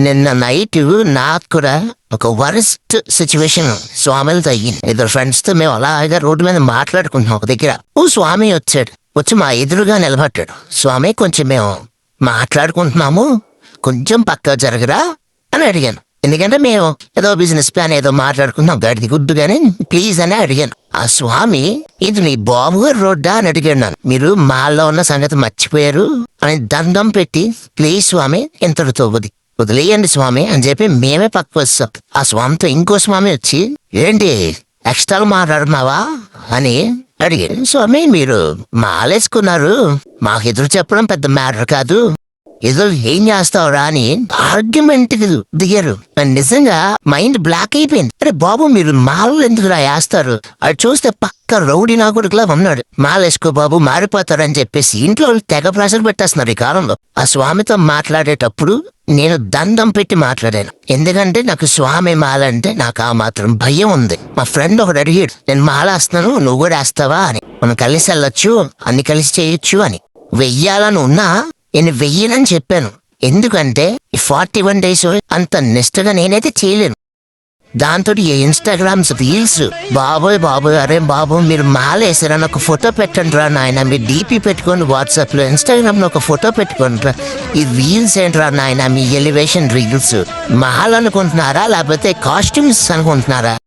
నిన్న నైట్ నాకు కూడా ఒక వరస్ట్ సిచ్యువేషన్ స్వామిలతో అయ్యింది. ఇద్దరు ఫ్రెండ్స్ తో మేము అలాగా రోడ్డు మీద మాట్లాడుకుంటున్నాం. ఒక దగ్గర ఓ స్వామి వచ్చాడు. వచ్చి మా ఎదురుగా నిలబడ్డాడు. స్వామి కొంచెం మేము మాట్లాడుకుంటున్నాము, కొంచెం పక్క జరగరా అని అడిగాను. ఎందుకంటే మేము ఏదో బిజినెస్ ప్లాన్ ఏదో మాట్లాడుకుంటున్నాం, గడిది గుడ్డు గాని ప్లీజ్ అని అడిగాను. ఆ స్వామి ఇది నీ బాబు గారు రోడ్డా అని అడిగాడు నన్ను. మీరు మాల్లో ఉన్న సంగతి మర్చిపోయారు అని దండం పెట్టి ప్లీజ్ స్వామి ఇంతటితో వదిలేయండి స్వామి అని చెప్పి మేమే పక్కకు వస్తాం. ఆ స్వామితో ఇంకో స్వామి వచ్చి ఏంటి ఎక్స్ట్రా మాట్లాడుతున్నావా అని అడిగాడు. స్వామి మీరు మాలేసుకున్నారు, మాకు ఎదురు చెప్పడం పెద్ద మ్యాటర్ కాదు, ఏదో ఏం చేస్తావురా అని ఆర్గ్యుమెంట్ దిగారు. నిజంగా మైండ్ బ్లాక్ అయిపోయింది. అరే బాబు మీరు మాలు ఎందుకు వేస్తారు? అది చూస్తే పక్క రౌడీ నా కొడుకులా ఉన్నాడు. మాలేసుకో బాబు మారిపోతారని చెప్పేసి ఇంట్లో తెగ ప్రెషర్ పెట్టేస్తున్నారు ఈ కాలంలో. ఆ స్వామితో మాట్లాడేటప్పుడు నేను దండం పెట్టి మాట్లాడాను. ఎందుకంటే నాకు స్వామి మాలంటే నాకు ఆ మాత్రం భయం ఉంది. మా ఫ్రెండ్ ఒకటి అడిగాడు, నేను మాలేస్తున్నాను నువ్వు కూడా వేస్తావా అని. మనం కలిసి వెళ్ళొచ్చు, అన్ని కలిసి చేయొచ్చు అని. వెయ్యాలని ఉన్నా నేను వెయ్యనని చెప్పాను. ఎందుకంటే 41 days అంత నిష్టగా నేనైతే చేయలేను. దాంతో ఇన్స్టాగ్రామ్స్ రీల్స్ బాబోయ్ అరే బాబు మీరు మాలేసారని ఒక ఫోటో పెట్టండి రా నాయన, మీ డీపీ పెట్టుకోండి, వాట్సాప్ లో ఇన్స్టాగ్రామ్ లో ఒక ఫోటో పెట్టుకోండి రా. ఈ రీల్స్ ఏంట్రా నాయన, మీ ఎలివేషన్ రీల్స్ మాల్ అనుకుంటున్నారా లేకపోతే కాస్ట్యూమ్స్ అనుకుంటున్నారా?